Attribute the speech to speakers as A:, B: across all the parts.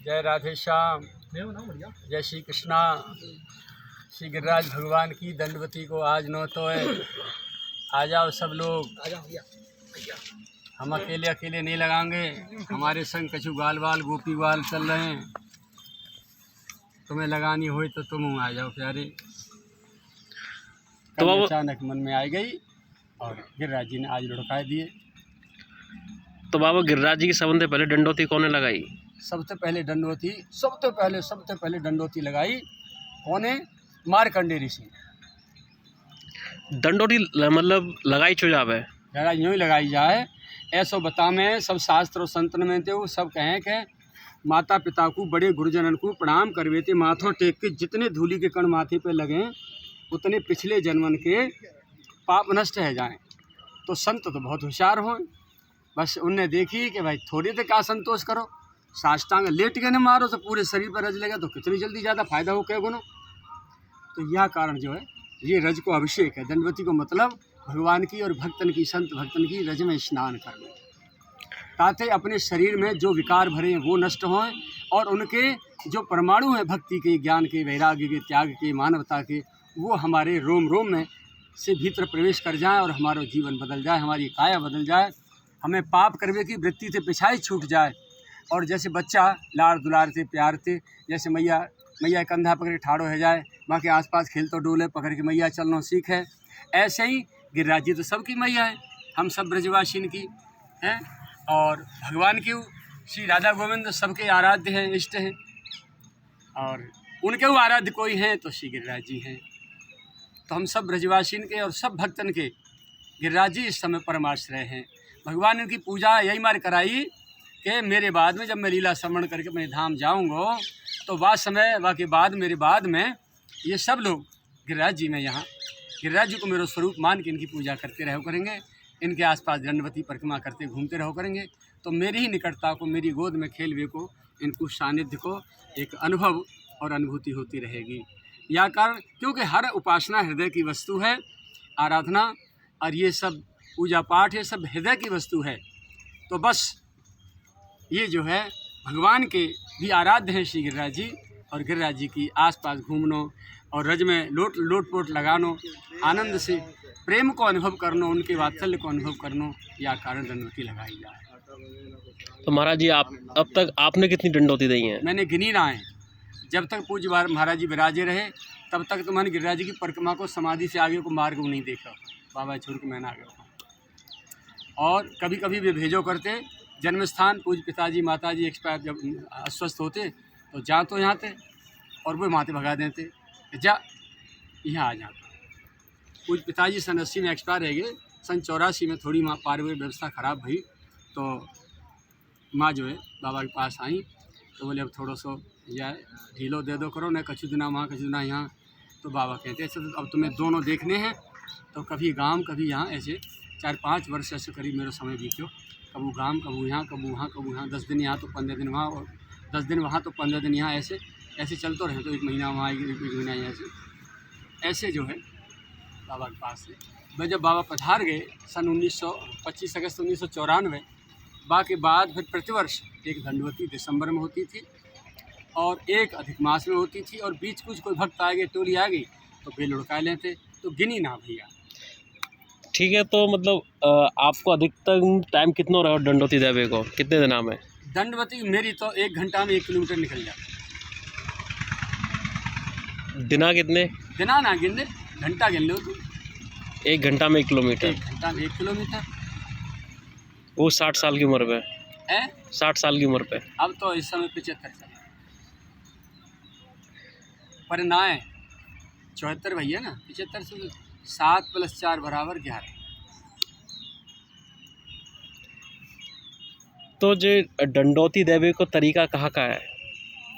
A: जय राधे श्याम, जय श्री कृष्णा। श्री गिरिराज भगवान की दंडवती को आज नौ तो है। आ जाओ सब लोग, हम अकेले अकेले नहीं लगाएंगे, हमारे संग कछु गाल वाल गोपी वाल चल रहे हैं। तुम्हें लगानी हो तो तुम आ जाओ प्यारे। तो अचानक मन में आ गई और गिरिराज जी ने आज लुढ़का दिए।
B: तो बाबा गिरिराज जी के संबंध पहले दंडवती कौन लगाई?
A: सबसे पहले दंडवती लगाई कौने? मार्कंडेय ऋषि।
B: दंडवती मतलब लगाई चो जावे,
A: यूँ ही लगाई जाए ऐसो बता में सब शास्त्र और संतन में थे। वो सब कहें कि माता पिता को बड़े गुरुजनन को प्रणाम करवे थे, माथों टेक के जितने धूली के कण माथे पे लगे उतने पिछले जन्मन के पाप नष्ट है जाएं। तो संत तो बहुत होशियार हों, बस उनने देखी कि भाई थोड़ी तो क्या संतोष करो, साष्टांग लेट के न मारो तो पूरे शरीर पर रज लगे तो कितनी जल्दी ज़्यादा फायदा हो क्या गुनो। तो यह कारण जो है ये रज को अभिषेक है। दंडवती को मतलब भगवान की और भक्तन की, संत भक्तन की रज में स्नान करना, ताकि अपने शरीर में जो विकार भरे हैं वो नष्ट हों और उनके जो परमाणु हैं भक्ति के, ज्ञान के, वैराग्य के, त्याग के, मानवता के, वो हमारे रोम रोम में से भीतर प्रवेश कर जाएं और हमारा जीवन बदल जाए, हमारी काया बदल जाए, हमें पाप करने की वृत्ति से पिछाई छूट जाए। और जैसे बच्चा लाड़ दुलार से प्यार से जैसे मैया कंधा पकड़ ठाड़ो है जाए, वहाँ के आसपास खेल तो डोले पकड़ के मैया चलना सीखे, ऐसे ही गिरिराज जी तो सबकी मैया है, हम सब ब्रजवासी की हैं। और भगवान की श्री राधा गोविंद सबके आराध्य हैं, इष्ट हैं, और उनके वो आराध्य कोई हैं तो श्री गिरिराज जी हैं। तो हम सब ब्रजवासी के और सब भक्तन के गिरिराज जी इस समय परमाश्रय हैं। भगवान की पूजा यही मार कराई कि मेरे बाद में जब मैं लीला श्रवण करके मैं धाम जाऊंगा तो वह के बाद मेरे बाद में ये सब लोग गिरिराज जी में यहाँ गिरिराज जी को मेरा स्वरूप मान के इनकी पूजा करते रहो करेंगे, इनके आसपास दंडवती परिक्रमा करते घूमते रहो करेंगे। तो मेरी ही निकटता को, मेरी गोद में खेलवे को, इनको सानिध्य को एक अनुभव और अनुभूति होती रहेगी। यह कारण क्योंकि हर उपासना हृदय की वस्तु है, आराधना और ये सब पूजा पाठ ये सब हृदय की वस्तु है। तो बस ये जो है भगवान के भी आराध्य हैं श्री गिरिराज जी, और गिरिराज जी की आसपास घूमनो और रज में लोट पोट लगानो, आनंद से प्रेम को अनुभव करनो, उनके वात्सल्य को अनुभव करनो, या कारण दंडवती लगाई जाए।
B: तो महाराज जी आप अब तक आपने कितनी दंडवती दी हैं?
A: मैंने गिनी ना है, जब तक पूज्य महाराज जी विराजे रहे तब तक तो मैंने गिरिराज जी की परिक्रमा को समाधि से आगे को मार्ग नहीं देखा। बाबा छोड़ के मैंने आ गया। और कभी कभी वे भेजो करते जन्म स्थान, पूज्य पिताजी माताजी एक्सपायर जब अस्वस्थ होते तो जा तो यहाँ थे और वो माते भगा देते, जा यहाँ आ जाता। पूज्य पिताजी सन 80 में एक्सपायर रह गए, सन 84 में थोड़ी माँ पारिवारिक व्यवस्था खराब भई तो माँ जो है बाबा के पास आई तो बोले अब थोड़ा सो या ढीलो दे दो करो, न कछु दिना वहाँ कछु दिना यहाँ। तो बाबा कहते ऐसे तो अब तुम्हें दोनों देखने हैं, तो कभी गांव कभी यहाँ, ऐसे 4-5 वर्ष ऐसे करीब मेरा समय बीतो, कबू गांव कबू यहाँ कबू वहाँ कबू यहाँ, 10 दिन यहाँ तो 15 दिन वहाँ, और 10 दिन वहाँ तो 15 दिन यहाँ, ऐसे ऐसे चलते रहे। तो 1 महीना वहाँ, 1 महीना यहाँ, ऐसे जो है बाबा के पास से। मैं जब बाबा पधार गए सन 25 अगस्त 1994, बा के बाद फिर प्रतिवर्ष एक दंडवती दिसंबर में होती थी और एक अधिक मास में होती थी, और बीच कुछ कोई भक्त आ गए, टोली आ गई तो बेल लुढ़का लेते, तो गिनी ना भैया।
B: ठीक है, तो मतलब आपको अधिकतम टाइम कितना रहा दंडवती देवे को, कितने दिन में?
A: दंडवती मेरी तो 1 घंटा में 1 किलोमीटर निकल जाती।
B: दिना कितने?
A: दिना ना गिन, घंटा गिन लो तू।
B: 1 घंटा में 1 किलोमीटर?
A: 1 घंटा में 1 किलोमीटर।
B: वो 60 साल की उम्र पे
A: है?
B: 60 साल की उम्र पे।
A: अब तो इस समय 75 साल पर ना है, 74 भैया ना, 75 से 7 + 4 = 11।
B: तो जो दंडवती देवे को तरीका कहाँ का है?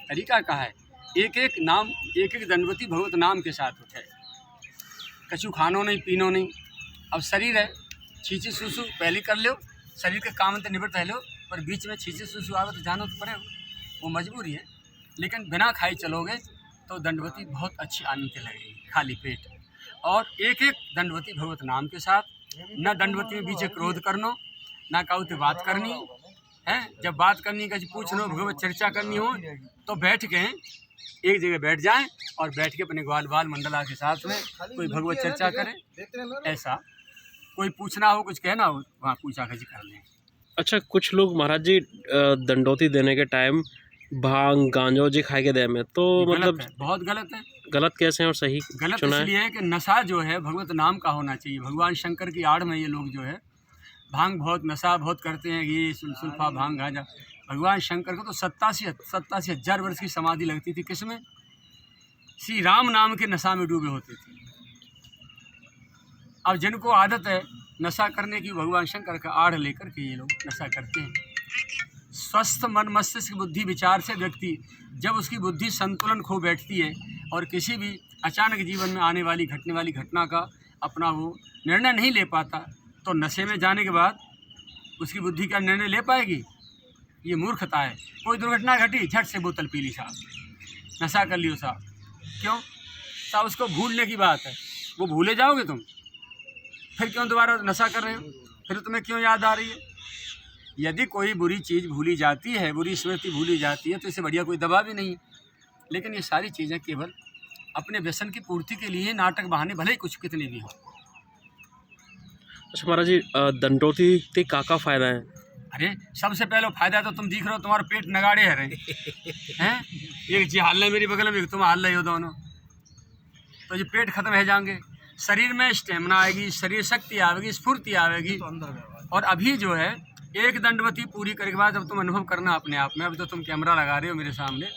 A: तरीका कहा है, एक एक नाम, एक एक दंडवती भगवत नाम के साथ उठे, कछु खानो नहीं पीनो नहीं। अब शरीर है, छींची सूसू पहले कर लो, शरीर के काम तो निवृत्त रह लो, पर बीच में छींची सूसू आवे तो जानो तो पड़े, वो मजबूरी है। लेकिन बिना खाई चलोगे तो दंडवती बहुत अच्छी आनंद लगेगी, खाली पेट। और एक एक दंडवती भगवत नाम के साथ, न दंडवती में बीच क्रोध करनो, ना काउते बात करनी, हैं। जब बात करनी का पूछना हो, भगवत चर्चा करनी हो, तो बैठ के एक जगह बैठ जाएं और बैठ के अपने ग्वाल बाल मंडला के साथ में कोई भगवत चर्चा करें। ऐसा कोई पूछना हो, कुछ कहना हो, वहाँ पूछा कर लें।
B: अच्छा, कुछ लोग महाराज जी दंडोती देने के टाइम भांग गांजो जी खाए के दे में, तो मतलब
A: बहुत गलत है।
B: गलत कैसे है और सही
A: गलत इसलिए है कि नशा जो है भगवत नाम का होना चाहिए। भगवान शंकर की आड़ में ये लोग जो है भांग बहुत नशा बहुत करते हैं, ये सुल्फा भांग गांजा। भगवान शंकर को तो 87 हजार वर्ष की समाधि लगती थी, किसमें? श्री राम नाम के नशा में डूबे होते थे। अब जिनको आदत है नशा करने की, भगवान शंकर का आड़ लेकर के ये लोग नशा करते हैं। स्वस्थ मन मस्तिष्क बुद्धि विचार से व्यक्ति जब उसकी बुद्धि संतुलन खो बैठती है और किसी भी अचानक जीवन में आने वाली घटने वाली घटना का अपना वो निर्णय नहीं ले पाता, तो नशे में जाने के बाद उसकी बुद्धि का निर्णय ले पाएगी? ये मूर्खता है। कोई दुर्घटना घटी, झट से बोतल पी ली साहब, नशा कर लियो साहब। क्यों साहब? उसको भूलने की बात है। वो भूले जाओगे तुम, फिर क्यों दोबारा नशा कर रहे हो? फिर तुम्हें क्यों याद आ रही है? यदि कोई बुरी चीज़ भूली जाती है, बुरी स्मृति भूली जाती है, तो इससे बढ़िया कोई दवा भी नहीं। लेकिन ये सारी चीज़ें केवल अपने व्यसन की पूर्ति के लिए नाटक बहाने, भले ही कुछ कितने भी हो।
B: अच्छा महाराज जी, दंडोती के का फ़ायदा है?
A: अरे सबसे पहले फ़ायदा तो तुम दिख रहे हो, तुम्हारा पेट नगाड़े है रहे हैं। एक जी हाल है मेरी बगल में, तुम हाल रहे हो दोनों, तो ये पेट खत्म है जाएंगे। शरीर में स्टेमिना आएगी, शरीर शक्ति आएगी, स्फूर्ति आएगी। और अभी जो है एक दंडवती पूरी करने के बाद जब तुम अनुभव करना अपने आप में, अब तो तुम कैमरा लगा रहे हो मेरे सामने,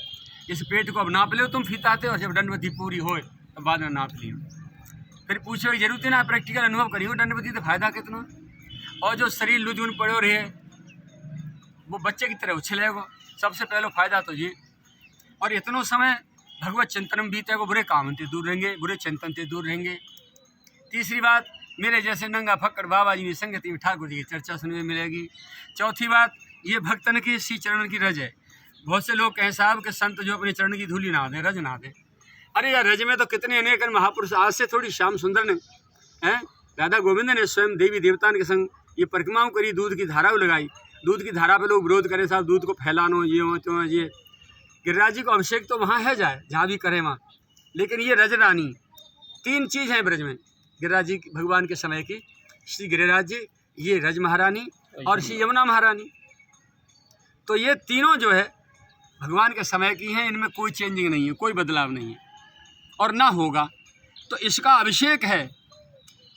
A: इस पेट को अब नाप लो तुम फीताते, और जब दंडवती पूरी हो तो बाद में नाप लियो। फिर पूछो की जरूरत है ना, प्रैक्टिकल अनुभव करियो दंडवती तो फायदा कितना। और जो शरीर लुझुन पड़ो रहे वो बच्चे की तरह उछलेगो। सबसे पहले फायदा तो ये। और इतनो समय भगवत चिंतन में बीतेगो, बुरे काम से दूर रहेंगे, बुरे चिंतन से दूर रहेंगे। तीसरी बात, मेरे जैसे नंगा फक्कड़ बाबा जी की संगति में ठाकुर जी की चर्चा सुनने में मिलेगी। चौथी बात, ये भक्तन की श्री चरण की रज है। बहुत से लोग कहें साहब कि संत जो अपने चरण की धूली ना दें, रज ना दें। अरे यार, रज में तो कितने अनेक महापुरुष, आज से थोड़ी श्याम सुंदर ने हैं, राधा गोविंद ने स्वयं देवी देवताओं के संग ये परिक्रमाओं करी, दूध की धारा लगाई। दूध की धारा पे लोग विरोध करें साहब, दूध को फैलानो, ये हो तो ये। गिरिराज जी को अभिषेक तो वहाँ है जाए, जहाँ भी करें वहाँ। लेकिन ये रज रानी, 3 चीज़ हैं ब्रज में गिरिराज जी भगवान के समय की। श्री गिरिराज जी, ये रज महारानी और श्री यमुना महारानी। तो ये तीनों जो है भगवान के समय की हैं, इनमें कोई चेंजिंग नहीं है, कोई बदलाव नहीं है और ना होगा। तो इसका अभिषेक है,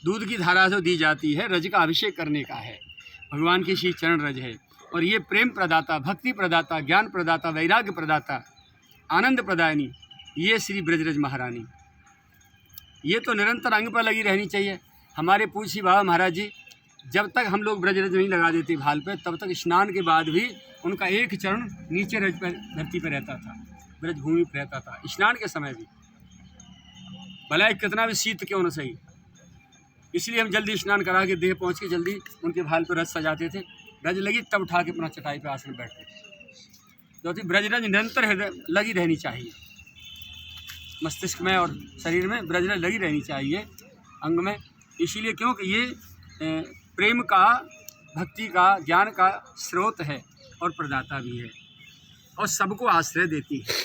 A: दूध की धारा जो दी जाती है, रज का अभिषेक करने का है। भगवान की श्री चरण रज है। और ये प्रेम प्रदाता, भक्ति प्रदाता, ज्ञान प्रदाता, वैराग्य प्रदाता, आनंद प्रदायनी, ये श्री ब्रजरज महारानी। ये तो निरंतर अंग पर लगी रहनी चाहिए। हमारे पूज्य बाबा महाराज जी जब तक हम लोग ब्रजरज नहीं लगा देते भाल पे, तब तक स्नान के बाद भी उनका एक चरण नीचे रज पर, धरती पर रहता था, ब्रज भूमि पर रहता था, स्नान के समय भी, भला कितना भी शीत क्यों न सही। इसलिए हम जल्दी स्नान करा के देह पहुँच के जल्दी उनके भाल पर रज सजाते थे। रज लगी तब उठा के अपना चटाई पर आसन बैठते थे। तो ब्रजरज निरंतर लगी रहनी चाहिए, मस्तिष्क में और शरीर में ब्रजरज लगी रहनी चाहिए, अंग में। इसीलिए क्योंकि ये प्रेम का, भक्ति का, ज्ञान का स्रोत है और प्रदाता भी है और सबको आश्रय देती है।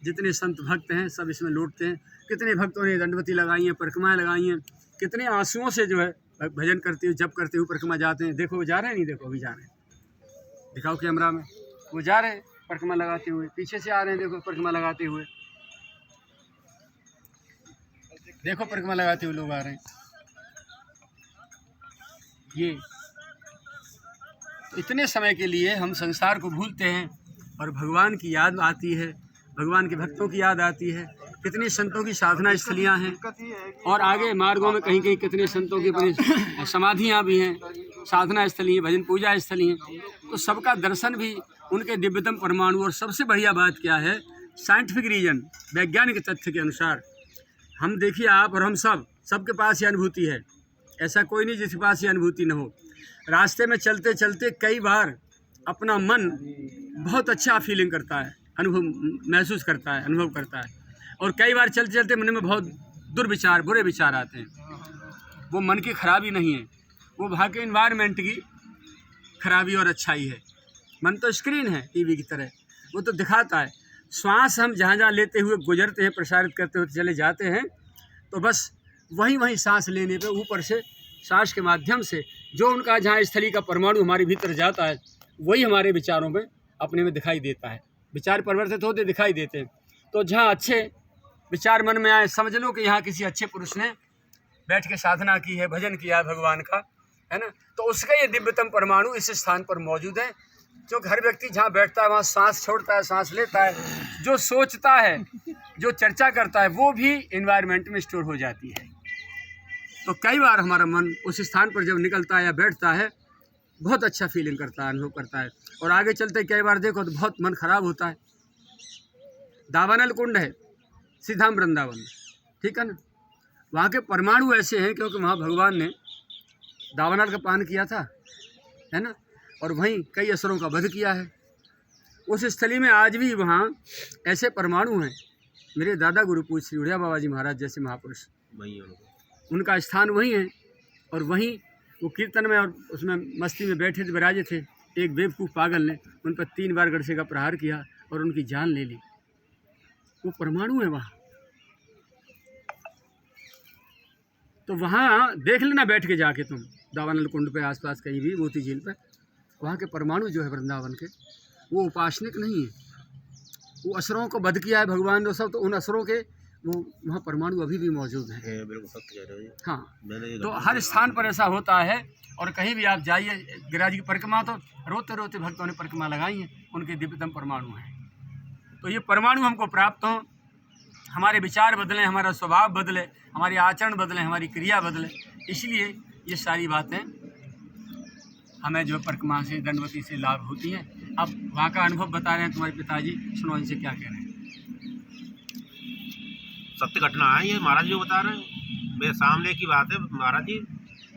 A: जितने संत भक्त हैं सब इसमें लौटते हैं। कितने भक्तों ने दंडवती लगाई हैं, परिक्रमाएँ लगाई हैं, कितने आंसुओं से जो है भजन करते हुए, जप करते हुए परिक्रमा जाते हैं। देखो वो जा रहे हैं, नहीं देखो अभी जा रहे हैं, दिखाओ कैमरा में, वो जा रहे हैं परिक्रमा लगाते हुए, पीछे से आ रहे हैं, देखो परिक्रमा लगाते हुए, देखो परिक्रमा लगाते हुए लोग आ रहे हैं। ये इतने समय के लिए हम संसार को भूलते हैं और भगवान की याद आती है, भगवान के भक्तों की याद आती है। कितने संतों की साधना स्थलियाँ हैं और आगे मार्गों में कहीं कहीं कितने संतों की अपनी समाधियाँ भी हैं, साधना स्थली हैं, भजन पूजा स्थली हैं। तो सबका दर्शन भी उनके दिव्यतम परमाणु। और सबसे बढ़िया बात क्या है, साइंटिफिक रीजन, वैज्ञानिक तथ्य के अनुसार हम देखिए, आप और हम सबके पास ये अनुभूति है। ऐसा कोई नहीं जिसके पास ये अनुभूति न हो। रास्ते में चलते चलते कई बार अपना मन बहुत अच्छा फीलिंग करता है, अनुभव महसूस करता है, अनुभव करता है। और कई बार चलते चलते मन में बहुत दुर्विचार, बुरे विचार आते हैं। वो मन की खराबी नहीं है, वो वहाँ के इन्वायरमेंट की खराबी और अच्छाई है। मन तो स्क्रीन है टीवी की तरह, वो तो दिखाता है। श्वास हम जहाँ जहाँ लेते हुए गुजरते हैं, प्रसारित करते हुए चले जाते हैं, तो बस वहीं सांस लेने पे ऊपर से सांस के माध्यम से जो उनका जहाँ स्थली का परमाणु हमारे भीतर जाता है, वही हमारे विचारों में अपने में दिखाई देता है। विचार परिवर्तित होते दिखाई देते हैं। तो जहाँ अच्छे विचार मन में आए, समझ लो कि यहाँ किसी अच्छे पुरुष ने बैठ के साधना की है, भजन किया है भगवान का, है ना, तो उसका ये दिव्यतम परमाणु इस स्थान पर मौजूद है। क्योंकि हर व्यक्ति जहाँ बैठता है वहाँ सांस छोड़ता है, सांस लेता है, जो सोचता है, जो चर्चा करता है, वो भी इन्वायरमेंट में स्टोर हो जाती है। तो कई बार हमारा मन उस स्थान पर जब निकलता है या बैठता है, बहुत अच्छा फीलिंग करता है, अनुभव करता है। और आगे चलते कई बार देखो तो बहुत मन खराब होता है। दावानल कुंड है सीधाम वृंदावन, ठीक है ना, वहाँ के परमाणु ऐसे हैं क्योंकि वहाँ भगवान ने दावानल का पान किया था, है ना, और वहीं कई असुरों का वध किया है। उस स्थली में आज भी वहाँ ऐसे परमाणु हैं। मेरे दादा गुरु पूज्य श्री उड़िया बाबा जी महाराज जैसे महापुरुष, उनका स्थान वहीं है। और वहीं वो कीर्तन में और उसमें मस्ती में बैठे थे, विराजे थे। एक बेवकूफ़ पागल ने उन पर 3 बार गड़से का प्रहार किया और उनकी जान ले ली। वो परमाणु है वहाँ। तो वहाँ देख लेना बैठ के जाके तुम, दावानल कुंड पे आसपास कहीं भी, मोती झील पे, वहाँ के परमाणु जो है वृंदावन के, वो उपासनिक नहीं है, वो असुरों को वध किया है भगवान ने सब। तो उन असुरों के वो वहाँ परमाणु अभी भी मौजूद हैं।
C: बिल्कुल सत्य कह रहे हो।
A: हाँ, तो हर स्थान पर ऐसा होता है। और कहीं भी आप जाइए, गिरिराज की परिक्रमा तो रोते रोते भक्तों ने परिक्रमा लगाई है, उनके दिव्यतम परमाणु हैं। तो ये परमाणु हमको प्राप्त हों, हमारे विचार बदलें, हमारा स्वभाव बदले, हमारी आचरण बदले, हमारी क्रिया बदले, इसलिए ये सारी बातें हमें जो परिक्रमा से, दंडवती से लाभ होती हैं। अब वहाँ का अनुभव बता रहे हैं तुम्हारे पिताजी, सुनो इनसे क्या कह रहे हैं।
C: सत्य घटना है ये, महाराज जो बता रहे हैं, मेरे सामने की बात है। महाराज जी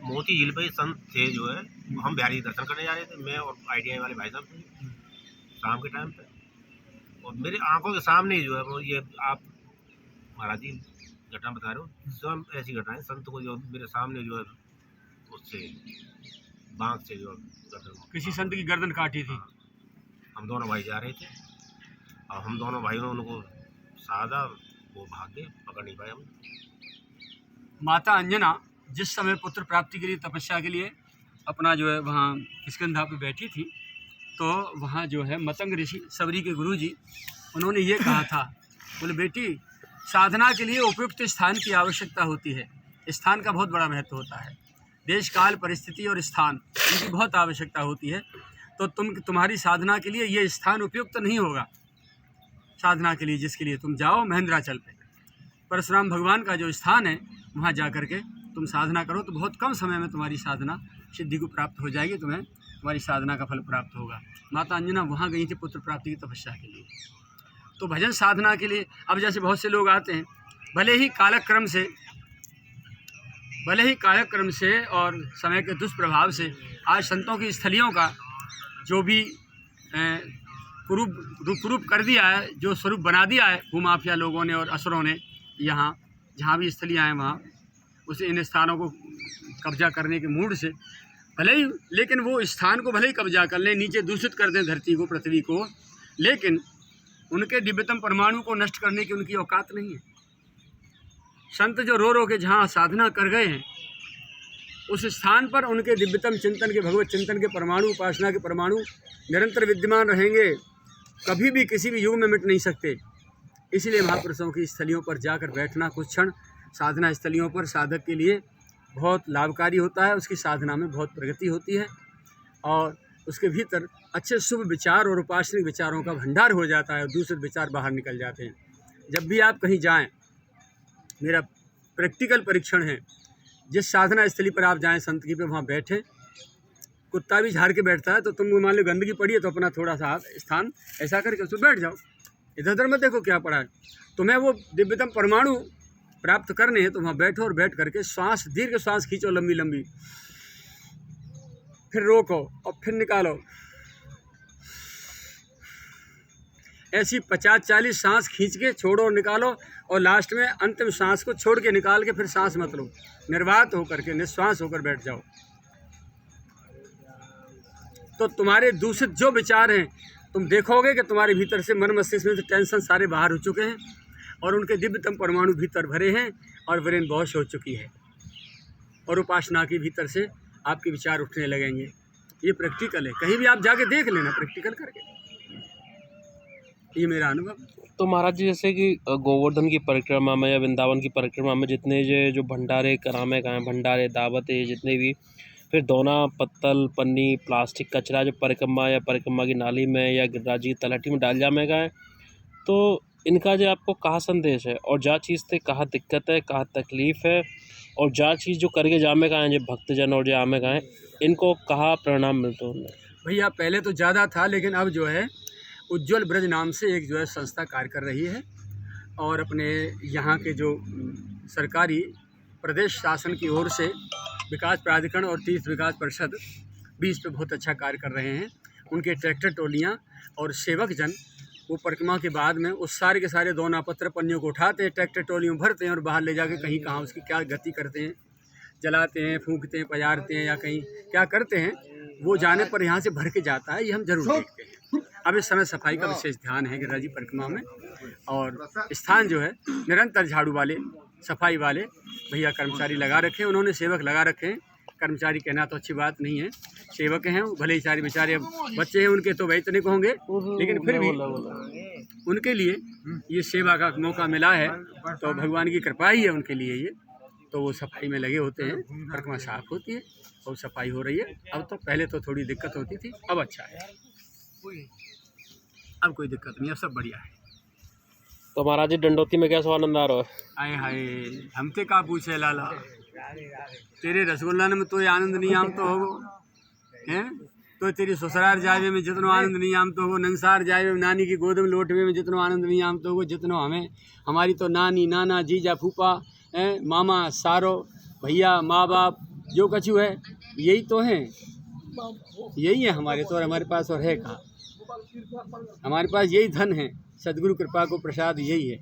C: मोती झील पे संत थे जो है, हम बिहारी दर्शन करने जा रहे थे, मैं और ITI वाले भाई साहब थे, शाम के टाइम पे। और मेरी आंखों के सामने जो है वो ये आप महाराज जी घटना बता रहे हो, स्वयं ऐसी घटनाएं संत को जो मेरे सामने जो है उससे बांध से जो गर्दन,
A: किसी संत की गर्दन काटी थी।
C: हम दोनों भाई जा रहे थे और हम दोनों भाइयों ने उनको साधा, वो भाग गए, पकड़ नहीं पाए हम।
A: माता अंजना जिस समय पुत्र प्राप्ति के लिए, तपस्या के लिए अपना जो है वहाँ किष्किंधा पे बैठी थी, तो वहाँ जो है मतंग ऋषि सबरी के गुरुजी, उन्होंने ये कहा था, बोले बेटी साधना के लिए उपयुक्त स्थान की आवश्यकता होती है। स्थान का बहुत बड़ा महत्व होता है, देश काल परिस्थिति और स्थान इनकी बहुत आवश्यकता होती है। तो तुम्हारी साधना के लिए ये स्थान उपयुक्त नहीं होगा। साधना के लिए जिसके लिए तुम जाओ महेंद्राचल पे, परशुराम भगवान का जो स्थान है, वहाँ जा कर के तुम साधना करो तो बहुत कम समय में तुम्हारी साधना सिद्धि को प्राप्त हो जाएगी, तुम्हें तुम्हारी साधना का फल प्राप्त होगा। माता अंजना वहाँ गई थी पुत्र प्राप्ति की तपस्या के लिए। तो भजन साधना के लिए अब जैसे बहुत से लोग आते हैं, भले ही कालक्रम से और समय के दुष्प्रभाव से आज संतों की स्थलियों का जो भी रूप कर दिया है, जो स्वरूप बना दिया है भूमाफिया लोगों ने और असुरों ने, यहाँ जहाँ भी स्थलियाँ हैं वहाँ उसे इन स्थानों को कब्जा करने के मूड से भले ही, लेकिन वो स्थान को भले ही कब्जा कर लें, नीचे दूषित कर दें धरती को, पृथ्वी को, लेकिन उनके दिव्यतम परमाणु को नष्ट करने की उनकी औकात नहीं है। संत जो रो के जहाँ साधना कर गए हैं, उस स्थान पर उनके दिव्यतम चिंतन के, भगवत चिंतन के परमाणु, उपासना के परमाणु निरंतर विद्यमान रहेंगे, कभी भी किसी भी युग में मिट नहीं सकते। इसलिए महापुरुषों की स्थलियों पर जाकर बैठना कुछ क्षण साधना स्थलियों पर साधक के लिए बहुत लाभकारी होता है। उसकी साधना में बहुत प्रगति होती है और उसके भीतर अच्छे शुभ विचार और उपासनिक विचारों का भंडार हो जाता है और दूसरे विचार बाहर निकल जाते हैं। जब भी आप कहीं जाएं, मेरा प्रैक्टिकल परीक्षण है, जिस साधना स्थली पर आप जाएं संत की पे, वहाँ बैठें, कुत्ता भी झाड़ के बैठता है, तो तुम मान लो गंदगी पड़ी है तो अपना थोड़ा सा स्थान ऐसा करके उसमें बैठ जाओ, इधर उधर मत देखो क्या पड़ा है। तुम्हें वो दिव्यतम परमाणु प्राप्त करने हैं तो वहाँ बैठो और बैठ करके श्वास, दीर्घ श्वास खींचो लंबी लंबी, फिर रोको और फिर निकालो। ऐसी 50-40 सांस खींच के छोड़ो और निकालो, और लास्ट में अंतिम सांस को छोड़ के निकाल के फिर सांस मत लो, निर्वात होकर के निश्वास होकर बैठ जाओ। तो तुम्हारे दूषित जो विचार हैं, तुम देखोगे कि तुम्हारे भीतर से मन मस्तिष्क में से टेंशन सारे बाहर हो चुके हैं और उनके दिव्यतम परमाणु भीतर भरे हैं और ब्रेन वॉश हो चुकी है और उपासना के भीतर से आपके विचार उठने लगेंगे। ये प्रैक्टिकल है, कहीं भी आप जाके देख लेना प्रैक्टिकल करके, ये मेरा अनुभव।
B: तो महाराज जी जैसे कि गोवर्धन की परिक्रमा में या वृंदावन की परिक्रमा में जितने जो भंडारे करामे का हैं, भंडारे दावत है, जितने भी, फिर दोना पत्तल पन्नी प्लास्टिक कचरा जो परिक्रमा या परिक्रमा की नाली में या गिरिराज की तलहटी में डाल जामे का है, तो इनका जो आपको कहाँ संदेश है और जा चीज़ से कहाँ दिक्कत है, कहाँ तकलीफ़ है, और जा चीज़ जो करके जामे का है जो भक्तजन और जो आमे का है, इनको कहाँ परिणाम मिलते हैं उनमें?
A: भैया पहले तो ज़्यादा था, लेकिन अब जो है उज्ज्वल ब्रज नाम से एक जो है संस्था कार्य कर रही है और अपने यहाँ के जो सरकारी प्रदेश शासन की ओर से विकास प्राधिकरण और तीर्थ विकास परिषद भी इस पर बहुत अच्छा कार्य कर रहे हैं। उनके ट्रैक्टर टोलियाँ और सेवक जन वो परिक्रमा के बाद में उस सारे के सारे दोना पत्र पन्नियों को उठाते हैं, ट्रैक्टर टोलियों भरते हैं और बाहर ले जाके कहीं कहाँ उसकी क्या गति करते हैं, जलाते हैं, फूंकते हैं, पजारते हैं या कहीं क्या करते हैं, वो जाने पर यहाँ से भर के जाता है। ये हम जरूर देखते हैं। अब इस समय सफाई का विशेष ध्यान है गिरिराज जी परिक्रमा में और स्थान जो है निरंतर झाड़ू वाले सफाई वाले भैया कर्मचारी लगा रखे हैं, उन्होंने सेवक लगा रखे हैं। कर्मचारी कहना तो अच्छी बात नहीं है, सेवक हैं, भले ही सारे बेचारे अब बच्चे हैं उनके तो वही इतने को होंगे, लेकिन फिर भी उनके लिए ये सेवा का मौका मिला है तो भगवान की कृपा ही है उनके लिए ये। तो वो सफाई में लगे होते हैं, परिक्रमा साफ होती है और सफाई हो रही है। अब तो पहले तो थोड़ी दिक्कत होती थी, अब अच्छा है, अब कोई दिक्कत नहीं, अब सब बढ़िया है।
B: तो महाराज जी डंडोती में कैसा आनंद आ रहा है?
A: आए हाय हमसे का पूछे लाला, तेरे रसगुल्ला में तो ये आनंद नहीं आम तो हो हैं, तो तेरी ससुराल जावे में जितनो आनंद नहीं आम तो हो, नंसार जावे में नानी की गोद में लोटवे में जितनो आनंद नहीं आम तो हो, जितनो हमें हमारी तो नानी नाना जीजा फूफा हैं, मामा सारो भैया माँ बाप जो कछु है यही तो हैं, यही है हमारे तो, और हमारे पास और है कहाँ, हमारे पास यही धन है, सदगुरु कृपा को प्रसाद यही है।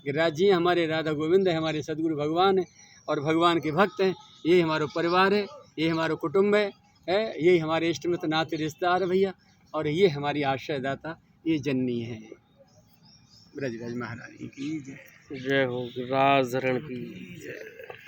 A: गिरिराज जी हमारे राधा गोविंद है, हमारे सदगुरु भगवान है और भगवान के भक्त हैं, यही हमारा परिवार है, ये हमारा कुटुंब है, यही हमारे इष्ट मित्र नाते रिश्तेदार है भैया, और ये हमारी आश्रयदाता ये जननी है। ब्रजराज महारानी की जय।
B: जय हो राजधरण की जय।